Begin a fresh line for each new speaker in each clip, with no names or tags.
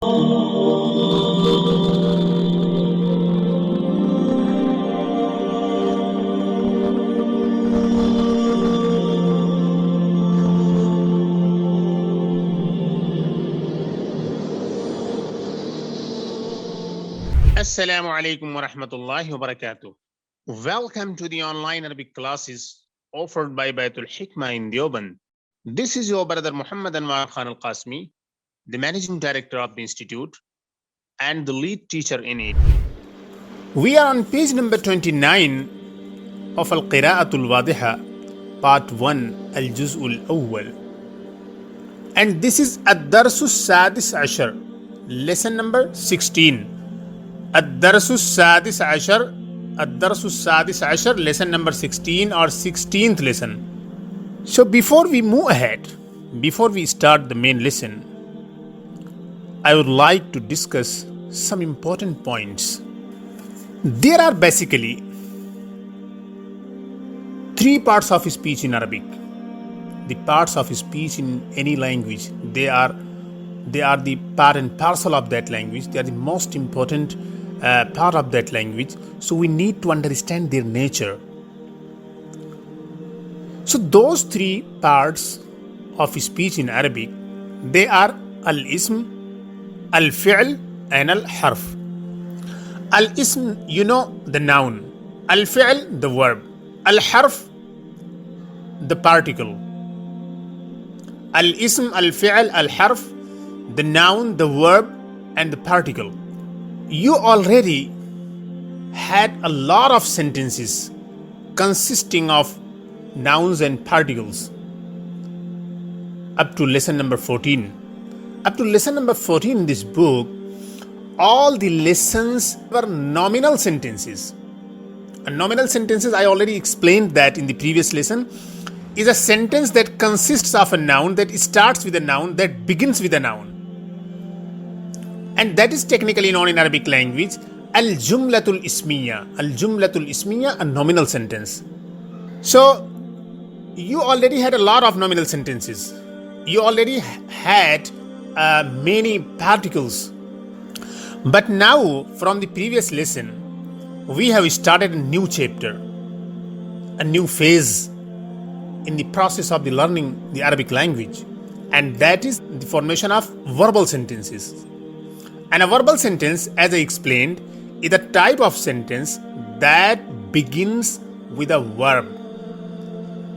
Assalamu alaikum wa rahmatullahi wa barakatuh. Welcome to the online Arabic classes offered by Bayt al-Hikmah in Deoband. This is your brother Mufti Anwar Khan al-Qasmi, the managing director of the institute and the lead teacher in it. We are on page number 29 of Al-Qira'atul al-Wadihah, part 1, al-Juz'ul awwal. And this is ad-Darsu sadis ashar, lesson number 16. Ad-Darsu sadis ashar, lesson number 16 or 16th lesson. So before we move ahead, before we start the main lesson, I would like to discuss some important points. There are basically three parts of speech in Arabic. The parts of speech in any language, they are the part and parcel of that language. They are the most important part of that language. So we need to understand their nature. So those three parts of speech in Arabic, they are al-ism, al-fi'l and al-harf. Al-ism, you know, the noun. Al-fi'l, the verb. Al-harf, the particle. Al-ism, al-fi'l, al-harf, the noun, the verb and the particle. You already had a lot of sentences consisting of nouns and particles up to lesson number 14. Up to lesson number 14 in this book, all the lessons were nominal sentences. A nominal sentences, I already explained that in the previous lesson, is a sentence that consists of a noun, that starts with a noun, that begins with a noun. And that is technically known in Arabic language al-Jumlatul Ismiya. Al-Jumlatul Ismiya, a nominal sentence. So, you already had a lot of nominal sentences. You already had many particles. But now, from the previous lesson, we have started a new chapter, a new phase in the process of the learning the Arabic language. And that is the formation of verbal sentences. And a verbal sentence, as I explained, is a type of sentence that begins with a verb.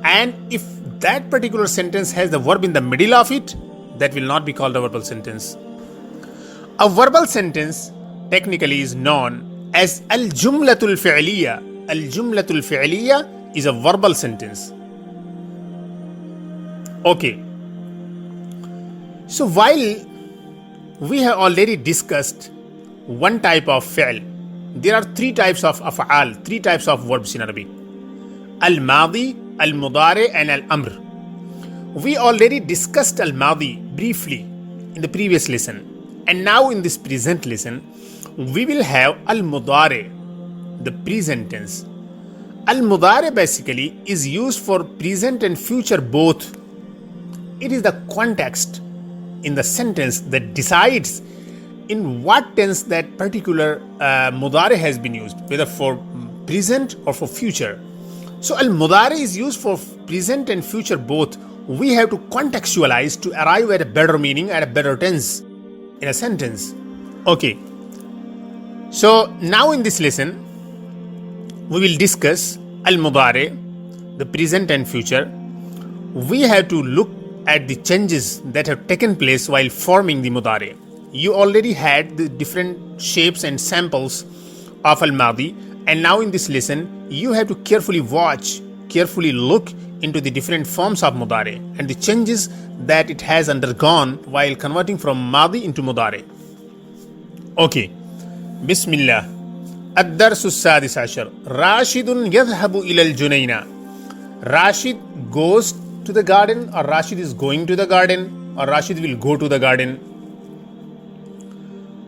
And if that particular sentence has the verb in the middle of it, that will not be called a verbal sentence. A verbal sentence technically is known as al-Jumlatul Fi'liya. Al-Jumlatul Fi'liya is a verbal sentence. Okay. So while we have already discussed one type of fi'l, there are three types of af'al, three types of verbs in Arabic. Al-Madi, Al-Mudari and Al-Amr. We already discussed Al-Madi briefly in the previous lesson. And now in this present lesson, we will have Al-Mudari, the present tense. Al-Mudari basically is used for present and future both. It is the context in the sentence that decides in what tense that particular mudari has been used, whether for present or for future. So al-mudari is used for present and future both. We have to contextualize to arrive at a better meaning, at a better tense in a sentence. Okay. So now in this lesson, we will discuss al-mudari, the present and future. We have to look at the changes that have taken place while forming the mudari. You already had the different shapes and samples of al-madi, and now in this lesson you have to carefully watch, carefully look into the different forms of mudari and the changes that it has undergone while converting from madi into mudari. Okay, Bismillah. Ad-Darsu sadis ashar. Rashidun yadhhabu ila al-Junayna. Rashid goes to the garden, or Rashid is going to the garden, or Rashid will go to the garden.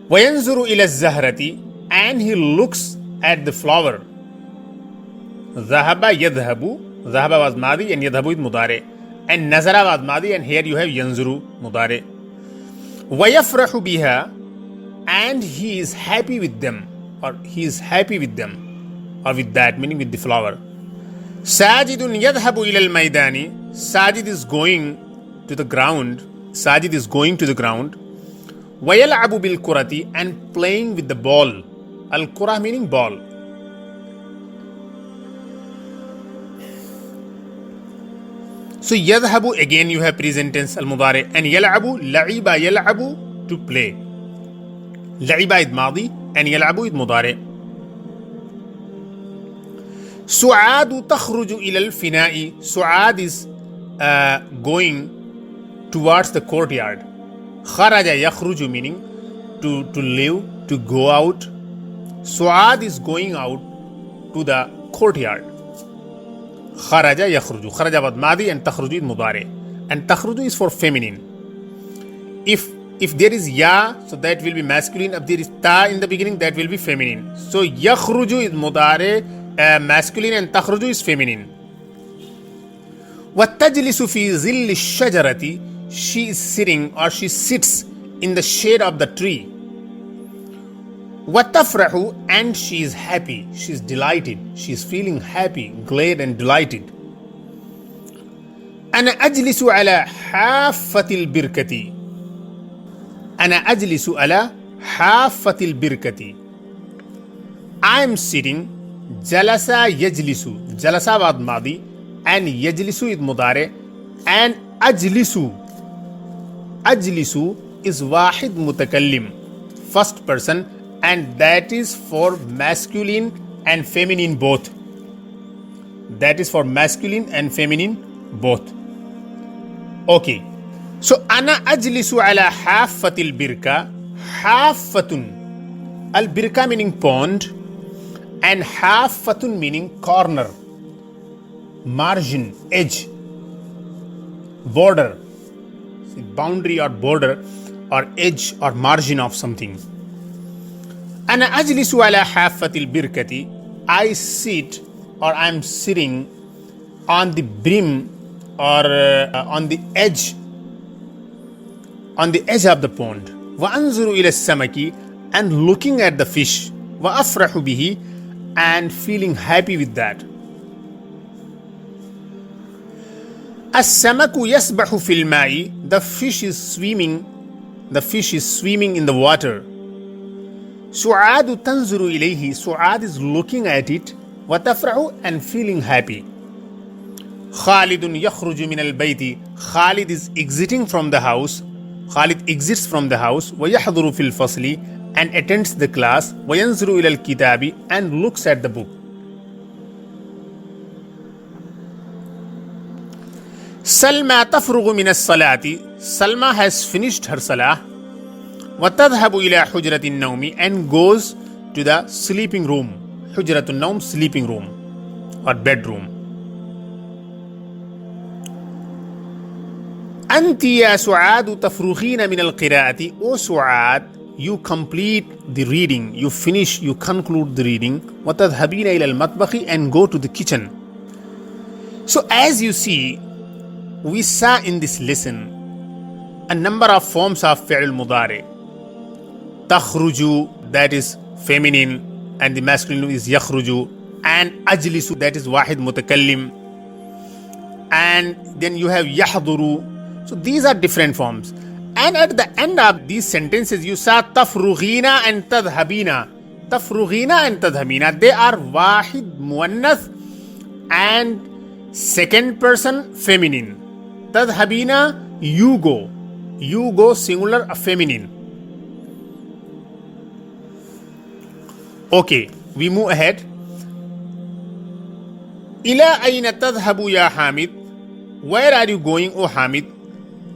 وَيَنْظُرُ إِلَى الزَّهْرَةِ, and he looks at the flower. ذَهَبَ يَذْهَبُ. Zahaba was Madi and Yadhabu is Mudare. And Nazara was Madi and here you have Yanzuru Mudare. وَيَفْرَحُ بِهَا, and he is happy with them, or he is happy with them, or with that, meaning with the flower. Sajidun yadhabu ila al-maydani. Sajid is going to the ground. Sajid is going to the ground. وَيَلْعَبُ بِالْكُرَةِ, and playing with the ball. Al-Qur'ah meaning ball. So yadhabu, again you have present tense al-mudari, and yal'abu, la'iba yal'abu, to play. La'iba is madi and yal'abu is mudari. Su'adu takhruju ila al-fina'i. Su'ad is going towards the courtyard. Kharaja yakhruju, meaning to live, to go out. Su'ad is going out to the courtyard. Kharaja yakhruju. Kharaja was madi and takhruju is mudari. And takhruju is for feminine. If there is ya, so that will be masculine. If there is ta in the beginning, that will be feminine. So yakhruju is mudari, masculine, and takhruju is feminine. وَتَجْلِسُ فِي ظِلِّ الشَّجَرَةِ. She is sitting, or she sits in the shade of the tree. وَتَفْرَحُ, and she is happy, she is delighted, she is feeling happy, glad and delighted. أَنَا أَجْلِسُ عَلَى حَافَّةِ الْبِرْكَةِ. أَنَا أَجْلِسُ عَلَى حَافَّةِ الْبِرْكَةِ. I am sitting. Jalasa yajlisu. Jalasa was madi and yajlisu is mudare, and ajlisu is wahid mutakallim, first person, and that is for masculine and feminine both. That is for masculine and feminine both. Okay. So ana ajlisu ala haffatil birka. Haffatun. Al birka meaning pond, and haffatun meaning corner, margin, edge, border, boundary or border or edge or margin of something. Ana ajlisu ala haffatil birkati. I sit, or I am sitting on the brim, or on the edge of the pond. Wa anzuru ila samaki, and looking at the fish. Wa afrahu bihi, and feeling happy with that. As-samaku yasbahu fil ma'i. The fish is swimming in the water. Su'adu tanzuru ilayhi. Su'ad is looking at it. Wa tafrahu, and feeling happy. Khalidun yakhruju min al-bayti. Khalid is exiting from the house. Khalid exits from the house. Wa yahduru fil fasli, and attends the class. Wa yanzuru ila al-kitabi, and looks at the book. Salma tafrugu min as-salati. Salma has finished her salah. Wa tadhhabu ila hujrati an-nawmi, and goes to the sleeping room. Hujratun nawm, sleeping room or bedroom. Anti ya Su'adu tafrughina min al-qira'ati. O Su'ad, you complete the reading, you finish, you conclude the reading. Wa tadhhabina ila al-matbakhi, and go to the kitchen. So as you see, we saw in this lesson a number of forms of fi'l mudari. Takhruju, that is feminine, and the masculine is yakhruju, and ajlisu, that is wahid mutakallim, and then you have yahduru. So these are different forms, and at the end of these sentences you saw tafrughina and tadhhabina. Tafrughina and tadhhabina, they are wahid muannath and second person feminine. Tadhhabina, you go singular feminine. Okay, we move ahead. Ila ayna tadhhabu ya Hamid. Where are you going, O Hamid?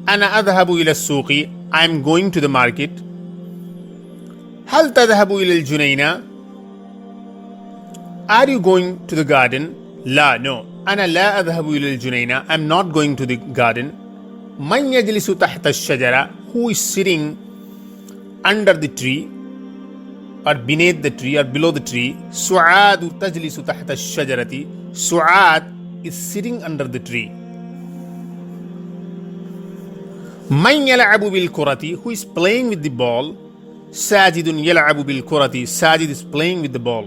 Ana adhhabu ila suqi. I am going to the market. Hal tadhhabu ila al-junayna. Are you going to the garden? La, no. Ana la adhhabu ila al-junayna. I am not going to the garden. Man yajlisu tahta ash-shajara. Who is sitting under the tree, or beneath the tree, or below the tree? Su'adu tajlisu tahta ash-shajarati. Su'ad is sitting under the tree. Man yal'abu bil kurati. Who is playing with the ball? Sajidun yal'abu bil kurati. Sajid is playing with the ball.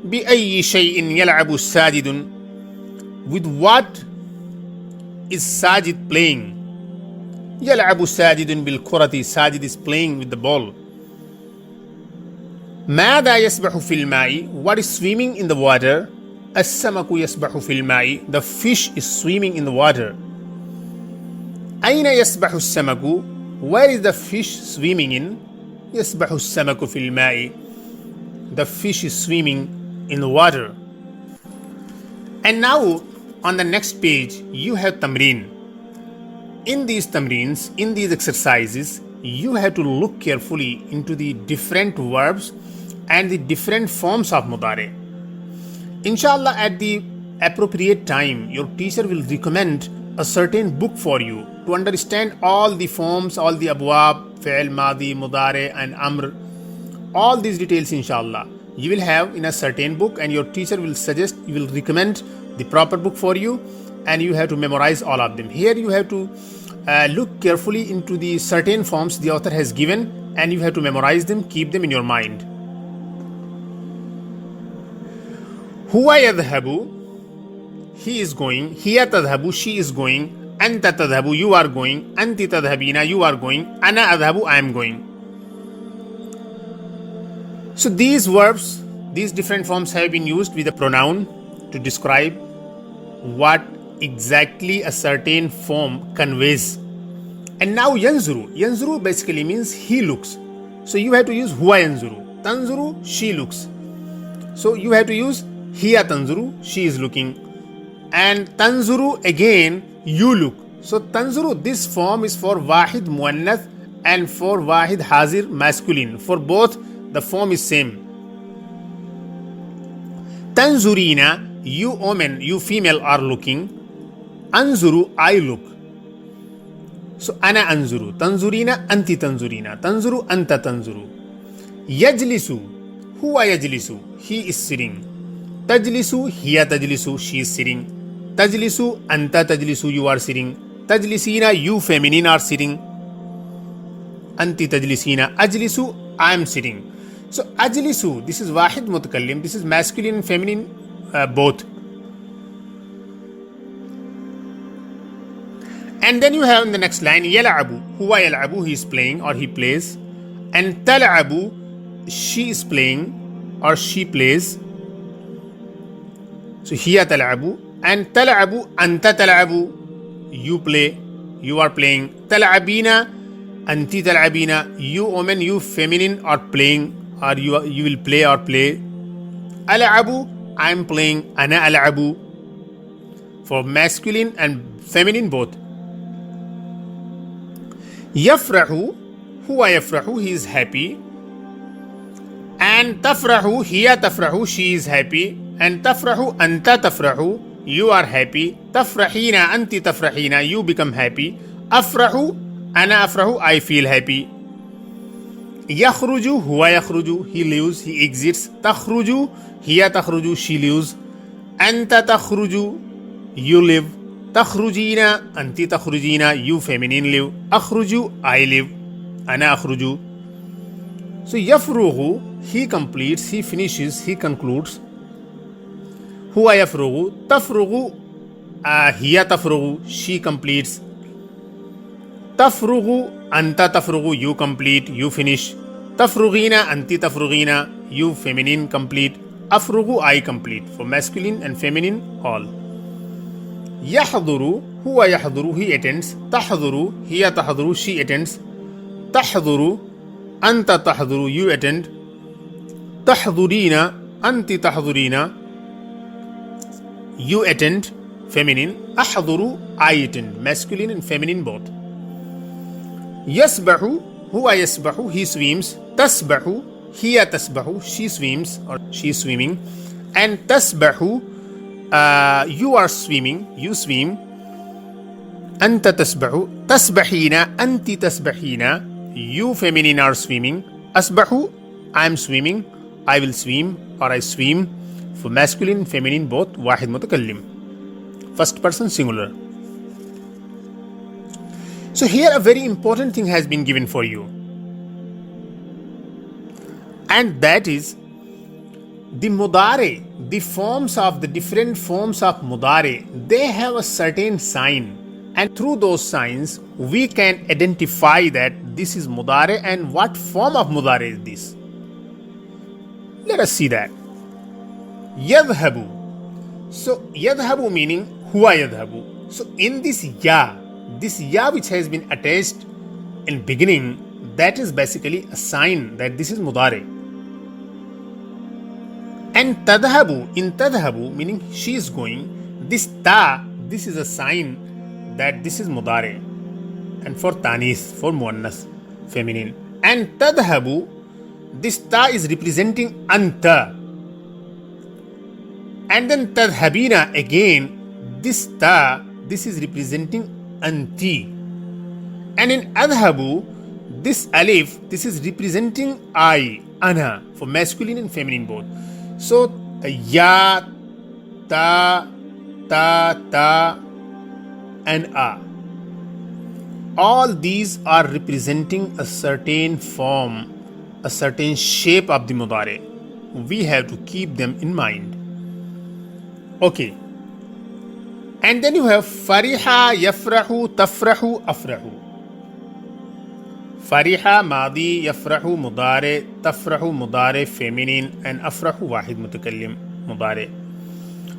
Bi ayyi shay'in yal'abu sajidun. With what is Sajid playing? Yal'abu sajidun bil kurati. Sajid is playing with the ball. Mada yasbahu fil ma'i. What is swimming in the water? As-samaku yasbahu fil ma'i. The fish is swimming in the water. Aina yasbahu as-samaku. Where is the fish swimming in? Yasbahu as-samaku fil ma'i. The fish is swimming in the water. And now on the next page you have tamreen. In these tamreens, in these exercises, you have to look carefully into the different verbs and the different forms of mudare. Inshallah, at the appropriate time, your teacher will recommend a certain book for you to understand all the forms, all the abwab, fi'l, madi, mudare and amr. All these details, inshallah, you will have in a certain book, and your teacher will suggest, you will recommend the proper book for you, and you have to memorize all of them. Here you have to look carefully into the certain forms the author has given, and you have to memorize them, keep them in your mind. Huwa yadhhabu, he is going. Hiya tadhhabu, she is going. Anta tadhhabu, you are going. Anti tadhhabina, you are going. Ana adhhabu, I am going. So these verbs, these different forms have been used with a pronoun to describe what exactly a certain form conveys. And now yanzuru. Yanzuru basically means he looks. So you have to use huwa yanzuru. Tanzuru, she looks. So you have to use hiya tanzuru, she is looking. And tanzuru, again, you look. So tanzuru, this form is for wahid muannath and for wahid hazir masculine. For both, the form is same. Tanzurina, you woman, you female are looking. Anzuru, I look. So ana anzuru. Tanzurina, anti tanzurina. Tanzuru, anta tanzuru. Yajlisu, huwa yajlisu, he is sitting. Tajlisu, hiya tajlisu, she is sitting. Tajlisu, anta tajlisu, you are sitting. Tajlisina, you feminine are sitting. Anti tajlisina. Ajlisu, I am sitting. So ajlisu, this is wahid mutakallim, this is masculine and feminine both. And then you have in the next line yal'abu, huwa yal'abu, he is playing or he plays. And tal'abu, she is playing or she plays. So hiya tal'abu. And tal'abu, anta tal'abu, you play, you are playing. Tal'abina, anti tal'abina, you woman, you feminine are playing, or you will play or play. Al'abu, I am playing. Ana al'abu, for masculine and feminine both. Yafrahu, huwa yafrahu, he is happy. And tafrahu, hiya tafrahu, she is happy. And tafrahu, anta tafrahu, you are happy. Tafrahina, anti tafrahina, you become happy. Afrahu, ana afrahu, I feel happy. Yakhruju, huwa yakhruju, he leaves, he exits. Takhruju, hiya takhruju, she leaves. Anta takhruju, you live. Takhrujina, anti takhrujina, you feminine live. Akhruju, I live. Ana akhruju. So yafruhu, he completes, he finishes, he concludes. Huwa yafrugu. Tafrugu, hiya tafrugu, she completes. Tafrugu, anta tafrugu, you complete, you finish. Tafrugina, anti tafrugina, you feminine complete. Afrugu, I complete, for masculine and feminine all. Yahduru, huwa yahduru, he attends. Tahduru, hiya tahduru, she attends. Tahduru, anta tahduru, you attend. Tahdurina, anti tahdurina, you attend, feminine. Ahduru, I attend, masculine and feminine both. Yasbahu, huwa yasbahu, he swims. Tasbahu, hiya tasbahu, she swims or she is swimming. And tasbahu, you are swimming, you swim. Anta tasbahu. Tasbahina, anti tasbahina, you feminine are swimming. Asbahu, I am swimming, I will swim or I swim. For masculine, feminine both, wahid mutakallim. First person singular. So here a very important thing has been given for you. And that is the mudare, the forms of the different forms of mudare, they have a certain sign. And through those signs, we can identify that this is mudare and what form of mudare is this. Let us see that. Yadhabu. So, yadhabu meaning huwa yadhabu. So, in this ya which has been attached in beginning, that is basically a sign that this is mudare. And tadhabu, in tadhabu meaning she is going, this is a sign that this is mudare. And for tanis, for muannas, feminine. And tadhabu, this ta is representing anta. And then tadhabina, again, this is representing anti. And in adhabu, this alif, this is representing I, ana, for masculine and feminine both. So, ya, ta, and a. All these are representing a certain form, a certain shape of the mudare. We have to keep them in mind. Okay. And then you have fariha, yafrahu, tafrahu, afrahu. Fariha, madi, yafrahu, mudare, tafrahu, mudare, feminine, and afrahu, wahid mutakallim, mudare.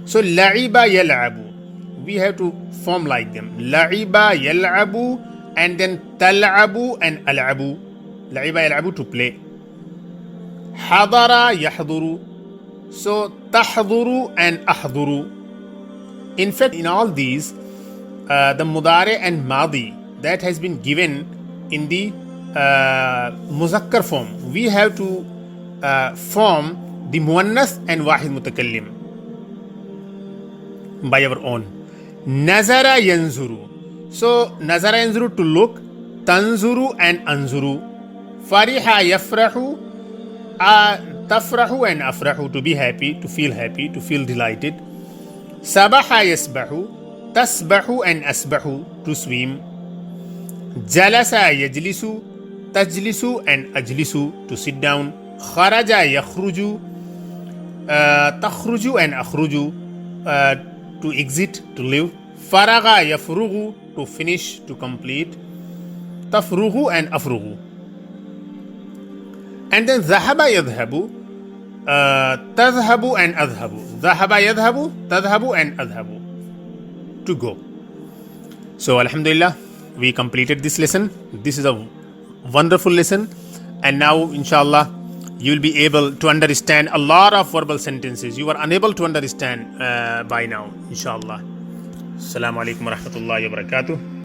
So, la'iba, yal'abu. We have to form like them. La'iba, yal'abu, and then tal'abu and al'abu. La'iba, yal'abu, to play. Hadara, yahduru. So, tahduru and ahduru. In fact, in all these, the mudare and madi, that has been given in the muzakkar form. We have to form the muannas and wahid mutakallim by our own. Nazara yanzuru. So, nazara yanzuru, to look. Tanzuru and anzuru. Fariha yafrahu. Tafrahu and afrahu, to be happy, to feel delighted. Sabaha yasbahu. Tasbahu and asbahu, to swim. Jalasa yajlisu. Tajlisu and ajlisu, to sit down. Kharaja yakhruju. Takhruju and akhruju, to exit, to live. Faraga yafrugu, to finish, to complete. Tafrugu and afrugu. And then zahaba yadhabu, tadhabu and adhabu. Zahaba yadhabu, tadhabu and adhabu, to go. So, alhamdulillah, we completed this lesson. This is a wonderful lesson. And now, inshallah, you will be able to understand a lot of verbal sentences you were unable to understand by now, inshallah. Assalamu alaikum wa rahmatullahi wa barakatuh.